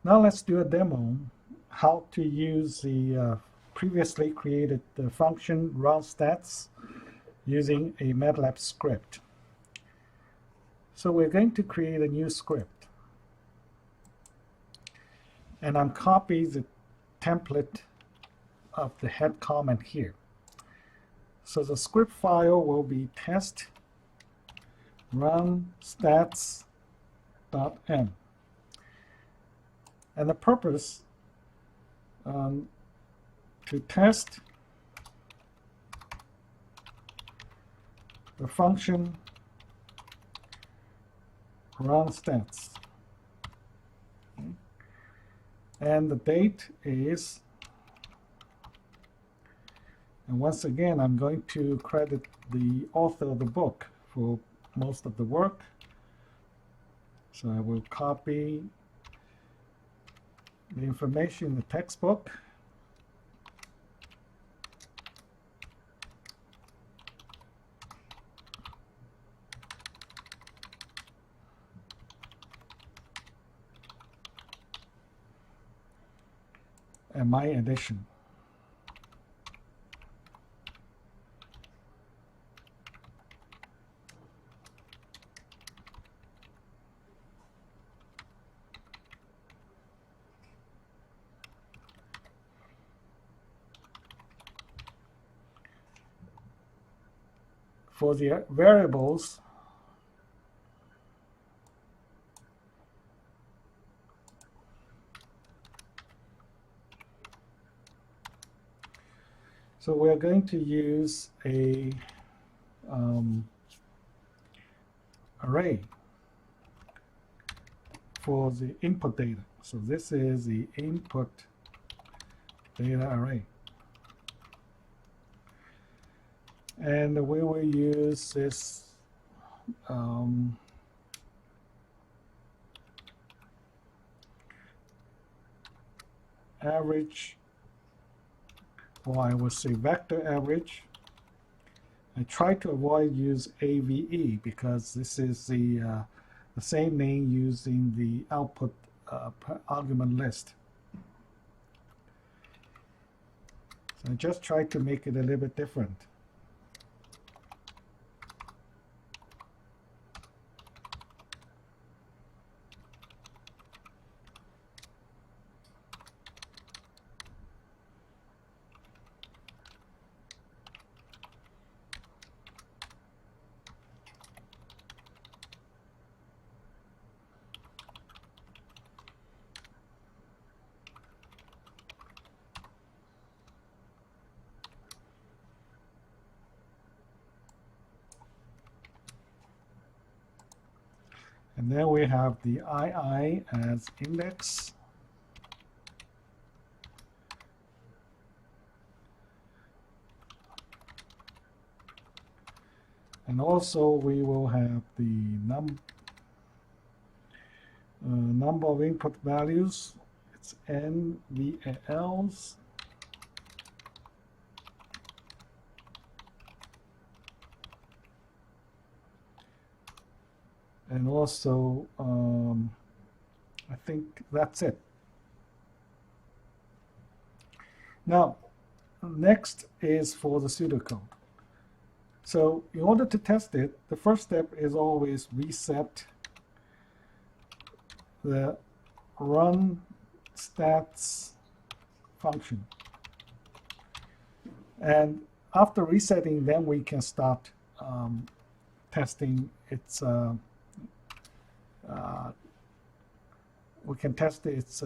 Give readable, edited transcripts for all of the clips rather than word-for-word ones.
Now let's do a demo how to use the previously created function run stats using a MATLAB script. So we're going to create a new script. And I'm copying the template of the head comment here. So the script file will be test run stats.m. And the purpose to test the function run stats. Okay. And the date is, and once again, I'm going to credit the author of the book for most of the work. So I will copy the information in the textbook. And my edition. For the variables, so we're going to use a array for the input data. So this is the input data array. And we will use this average, or I would say vector average. I try to avoid use AVE because this is the same name used in the output argument list. So I just try to make it a little bit different. And then we have the II as index. And also we will have the number of input values. It's n VALs. And also, I think that's it. Now, next is for the pseudocode. So in order to test it, the first step is always reset the run stats function. And after resetting, then we can start testing its we can test its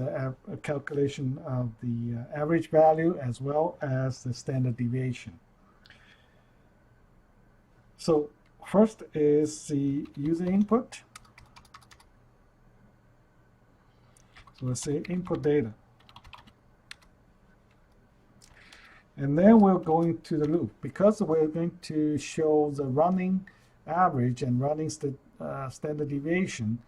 calculation of the average value as well as the standard deviation. So first is the user input. So let's say input data. And then we're going to the loop because we're going to show the running average and running standard deviation.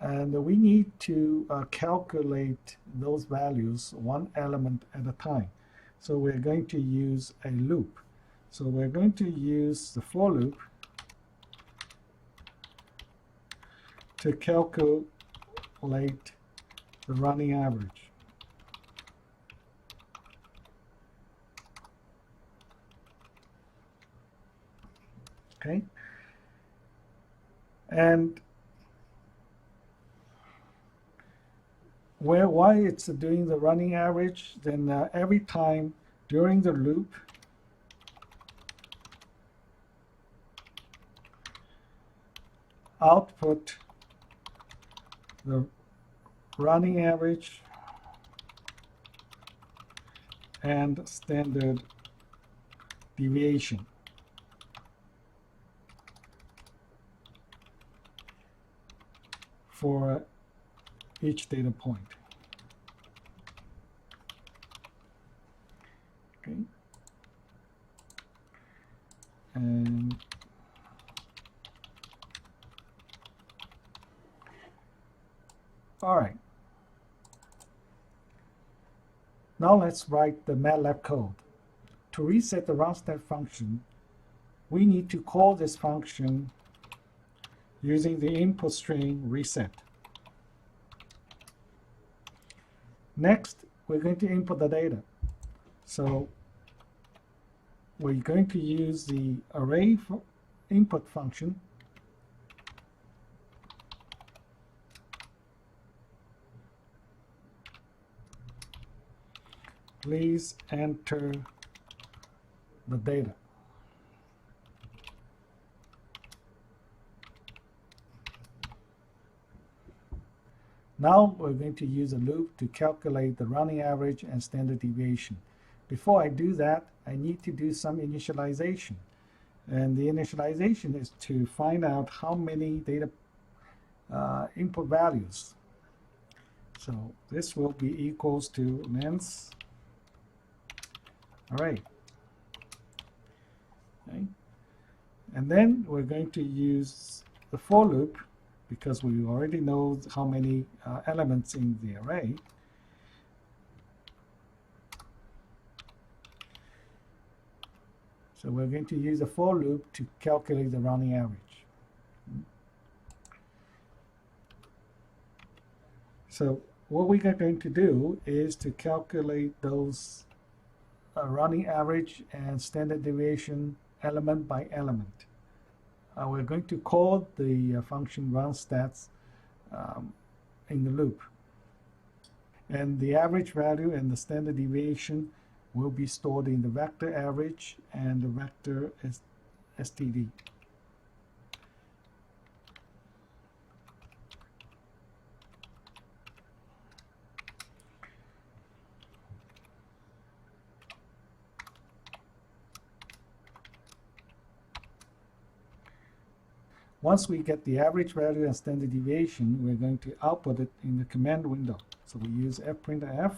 And we need to calculate those values one element at a time. So we're going to use a loop. So we're going to use the for loop to calculate the running average. Okay, and why it's doing the running average, then every time during the loop, output the running average and standard deviation for each data point. Okay, and all right. Now let's write the MATLAB code. To reset the roundstep function, we need to call this function using the input string reset. Next, we're going to input the data. So we're going to use the array input function. Please enter the data. Now we're going to use a loop to calculate the running average and standard deviation. Before I do that, I need to do some initialization. And the initialization is to find out how many data input values. So this will be equals to length array. Okay. And then we're going to use the for loop, because we already know how many elements in the array. So we're going to use a for loop to calculate the running average. So what we are going to do is to calculate those running average and standard deviation element by element. We're going to call the function runStats in the loop. And the average value and the standard deviation will be stored in the vector average and the vector std. Once we get the average value and standard deviation, we're going to output it in the command window. So we use fprintf.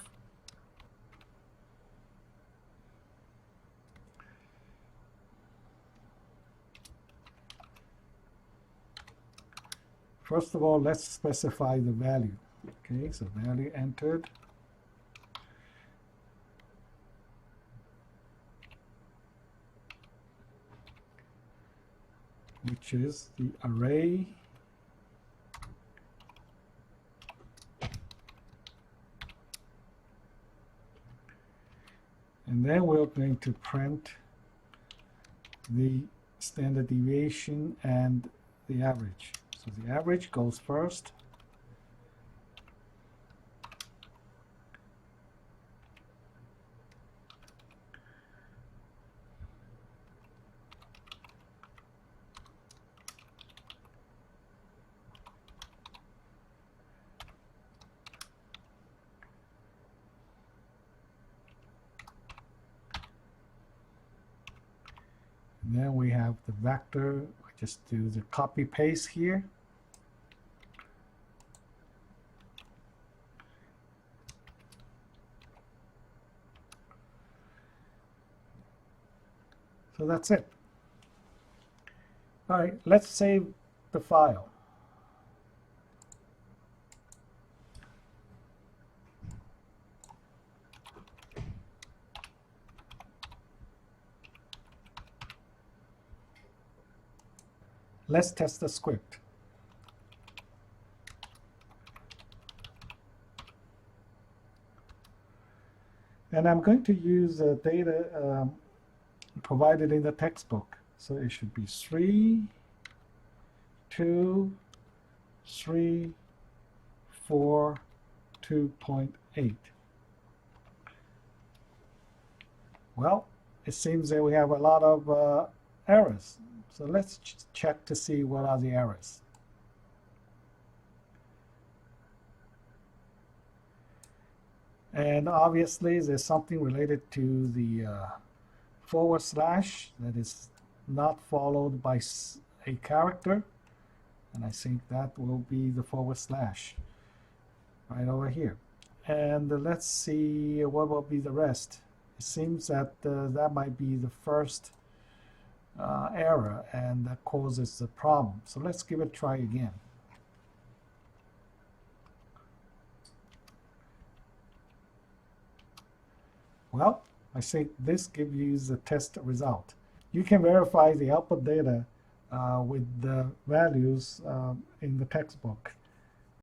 First of all, let's specify the value. Okay, so value entered. Which is the array and then we're going to print the standard deviation and the average. So the average goes first. And then we have the vector. I just do the copy paste here. So that's it. All right, let's save the file. Let's test the script. And I'm going to use data provided in the textbook. So it should be 3, 2, 3, 4, 2.8. Well, it seems that we have a lot of errors. So let's check to see what are the errors. And obviously, there's something related to the forward slash that is not followed by a character. And I think that will be the forward slash right over here. And let's see what will be the rest. It seems that that might be the first error, and that causes the problem. So let's give it a try again. Well, I think this gives you the test result. You can verify the output data with the values in the textbook.